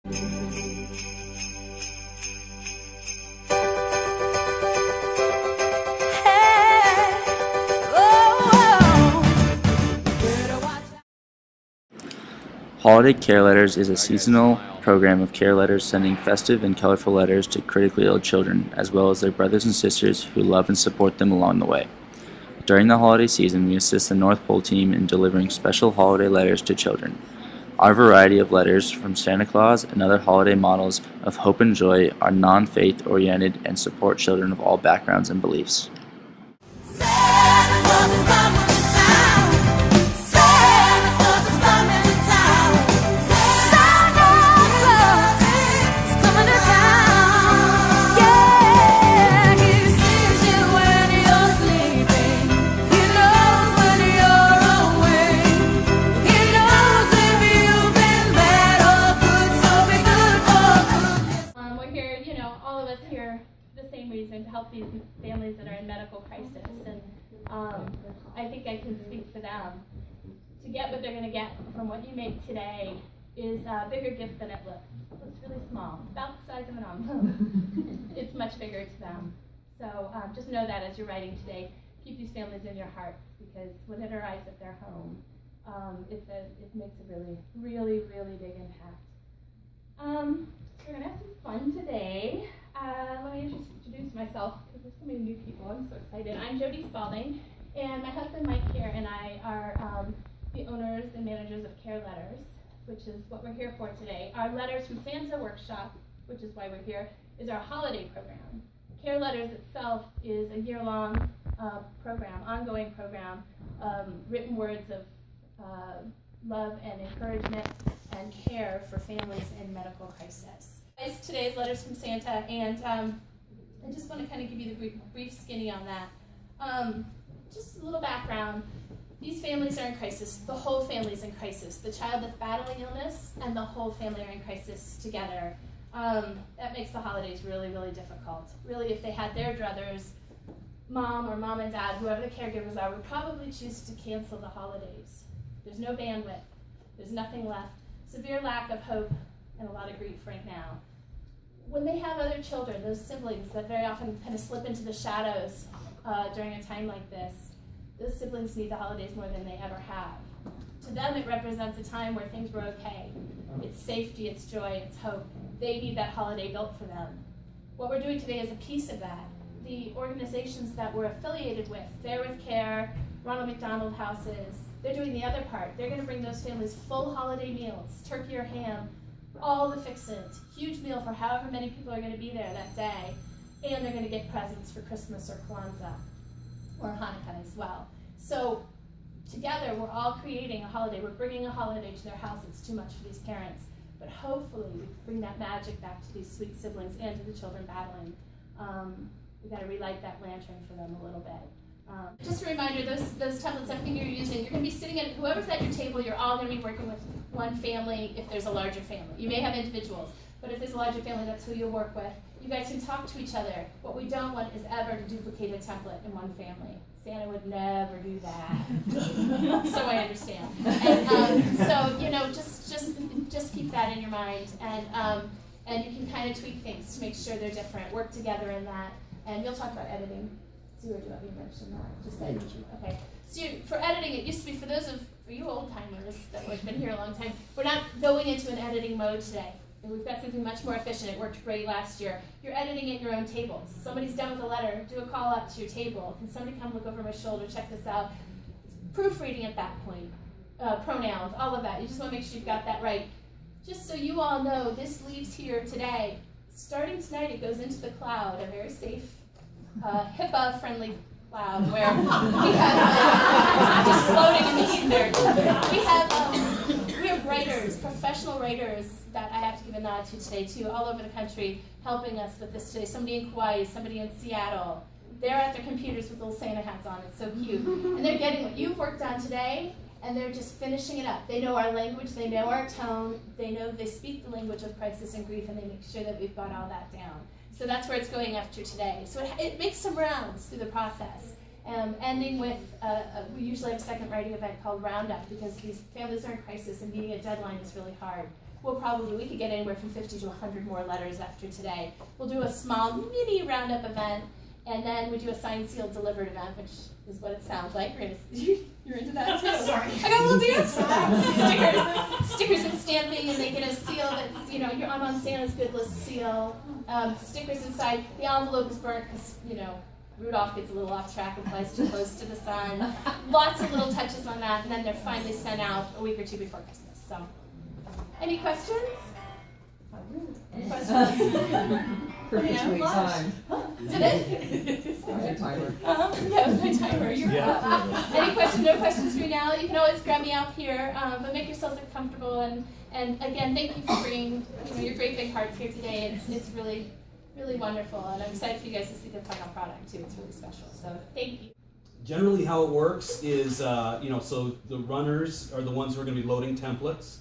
Holiday Care Letters is a seasonal program of care letters sending festive and colorful letters to critically ill children, as well as their brothers and sisters who love and support them along the way. During the holiday season, we assist the North Pole team in delivering special holiday letters to children. Our variety of letters from Santa Claus and other holiday models of hope and joy are non-faith oriented and support children of all backgrounds and beliefs. Santa Claus is coming to town. Santa Claus is coming to town. Santa Claus is coming to town. Yeah, he sees you when you're sleeping. He knows when you're awake. He knows if you've been bad or good, so be good for goodness. We're here, all of us here for the same reason, to help these families that are in medical crisis. And I think I can speak for them. To get what they're going to get from what you make today is a bigger gift than it looks. It's really small, about the size of an envelope. It's much bigger to them. So just know that as you're writing today. Keep these families in your hearts, because when it arrives at their home, it makes a really, really, really big impact. We're going to have some fun today. Let me introduce myself, because there's so many new people. I'm so excited. I'm Jody Spalding, and my husband Mike here and I are the owners and managers of Care Letters, which is what we're here for today. Our Letters from Santa workshop, which is why we're here, is our holiday program. Care Letters itself is a year-long program, ongoing program, written words of love and encouragement and care for families in medical crisis. Today's Letters from Santa, and I just want to kind of give you the brief skinny on that. Just a little background. These families are in crisis. The whole family is in crisis. The child that's battling illness and the whole family are in crisis together. That makes the holidays really, really difficult. Really, if they had their druthers, mom and dad, whoever the caregivers are, would probably choose to cancel the holidays. There's no bandwidth. There's nothing left. Severe lack of hope and a lot of grief right now. When they have other children, those siblings that very often kind of slip into the shadows during a time like this, those siblings need the holidays more than they ever have. To them, it represents a time where things were okay. It's safety, it's joy, it's hope. They need that holiday built for them. What we're doing today is a piece of that. The organizations that we're affiliated with, There With Care, Ronald McDonald Houses, they're doing the other part. They're going to bring those families full holiday meals, turkey or ham, all the fixins, huge meal for however many people are going to be there that day, and they're going to get presents for Christmas or Kwanzaa or Hanukkah as well. So together, we're all creating a holiday. We're bringing a holiday to their house. It's too much for these parents, but hopefully we bring that magic back to these sweet siblings and to the children battling. We've got to relight that lantern for them a little bit. Just a reminder, those templates, everything you're using, you're going to be sitting at, whoever's at your table, you're all going to be working with one family if there's a larger family. You may have individuals, but if there's a larger family, that's who you'll work with. You guys can talk to each other. What we don't want is ever to duplicate a template in one family. Santa would never do that. So I understand. And so, just keep that in your mind, and you can kind of tweak things to make sure they're different. Work together in that, and you'll talk about editing. Or do you want me to mention that? Just editing. Okay. So for editing, it used to be for you old timers that have been here a long time. We're not going into an editing mode today. And we've got something much more efficient. It worked great last year. You're editing at your own table. Somebody's done with a letter, do a call out to your table. Can somebody come look over my shoulder, check this out? Proofreading at that point. Pronouns, all of that. You just want to make sure you've got that right. Just so you all know, this leaves here today. Starting tonight, it goes into the cloud, a very safe, HIPAA-friendly cloud where we have just floating in the ether. We have writers, professional writers that I have to give a nod to today too, all over the country, helping us with this today. Somebody in Kauai, somebody in Seattle. They're at their computers with little Santa hats on. It's so cute, and they're getting what you've worked on today, and they're just finishing it up. They know our language, they know our tone, they speak the language of crisis and grief, and they make sure that we've got all that down. So that's where it's going after today. So it makes some rounds through the process. Ending with, we usually have a second writing event called Roundup, because these families are in crisis and meeting a deadline is really hard. we could get anywhere from 50 to 100 more letters after today. We'll do a small mini roundup event, and then we do a signed, sealed, delivered event, which is what it sounds like. You're into that too. Sorry. I got a little dance for that. Stickers and stamping, and they get a seal that's, I'm on Santa's good list seal. Stickers inside. The envelope is burnt because, Rudolph gets a little off track and flies too close to the sun. Lots of little touches on that, and then they're finally sent out a week or two before Christmas. So, any questions? Perfectly timed. Did it? My timer. Yeah, it was my timer. You're Any questions? No questions for me now. You can always grab me out here, but make yourselves comfortable. And again, thank you for bringing your great big hearts here today. It's really, really wonderful, and I'm excited for you guys to see the final product too. It's really special. So thank you. Generally, how it works is, so the runners are the ones who are going to be loading templates,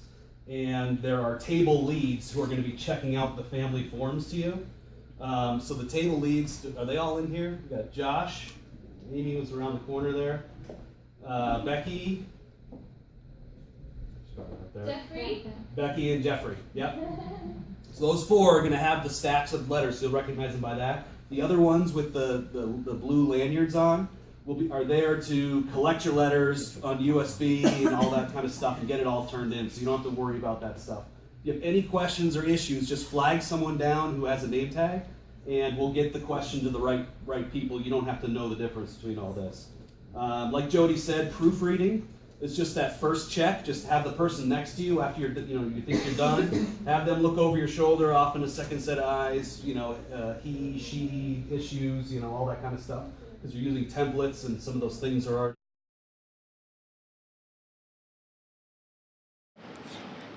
and there are table leads who are going to be checking out the family forms to you. So the table leads, are they all in here? We got Josh, Amy was around the corner there, Becky, Jeffrey. Becky and Jeffrey. Yep. So those four are going to have the stacks of letters. So you'll recognize them by that. The other ones with the blue lanyards on are there to collect your letters on USB and all that kind of stuff and get it all turned in, so you don't have to worry about that stuff. If you have any questions or issues, just flag someone down who has a name tag, and we'll get the question to the right people. You don't have to know the difference between all this. Like Jody said, proofreading is just that first check. Just have the person next to you after you think you're done. Have them look over your shoulder, often a second set of eyes. He, she, issues, all that kind of stuff. Because you're using templates, and some of those things are already.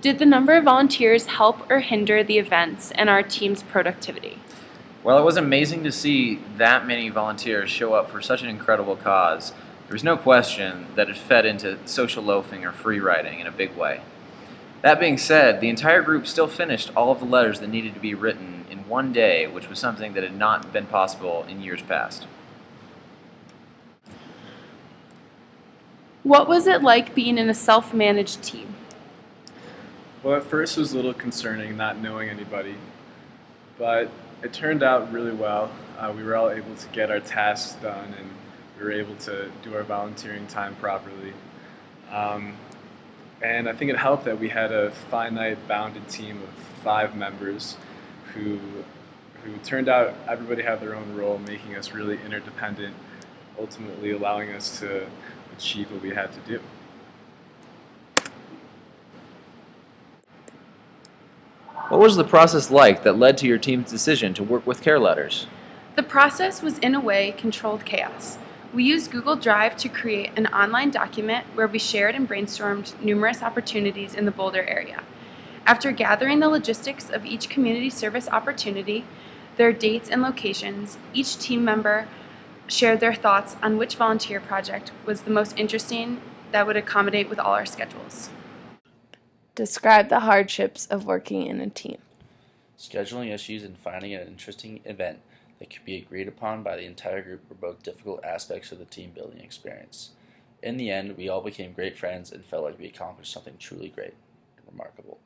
Did the number of volunteers help or hinder the events and our team's productivity? Well, it was amazing to see that many volunteers show up for such an incredible cause. There was no question that it fed into social loafing or free writing in a big way. That being said, the entire group still finished all of the letters that needed to be written in one day, which was something that had not been possible in years past. What was it like being in a self-managed team? Well, at first it was a little concerning not knowing anybody, but it turned out really well. We were all able to get our tasks done, and we were able to do our volunteering time properly. And I think it helped that we had a finite bounded team of 5 members who turned out everybody had their own role, making us really interdependent, ultimately allowing us to achieve what we had to do. What was the process like that led to your team's decision to work with Care Letters? The process was, in a way, controlled chaos. We used Google Drive to create an online document where we shared and brainstormed numerous opportunities in the Boulder area. After gathering the logistics of each community service opportunity, their dates and locations, each team member shared their thoughts on which volunteer project was the most interesting that would accommodate with all our schedules. Describe the hardships of working in a team. Scheduling issues and finding an interesting event that could be agreed upon by the entire group were both difficult aspects of the team building experience. In the end, we all became great friends and felt like we accomplished something truly great and remarkable.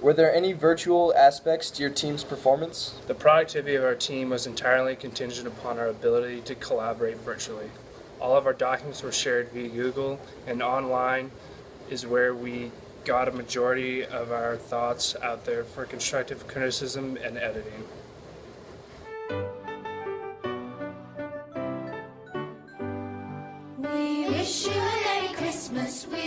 Were there any virtual aspects to your team's performance? The productivity of our team was entirely contingent upon our ability to collaborate virtually. All of our documents were shared via Google, and online is where we got a majority of our thoughts out there for constructive criticism and editing. We wish you a Merry Christmas. We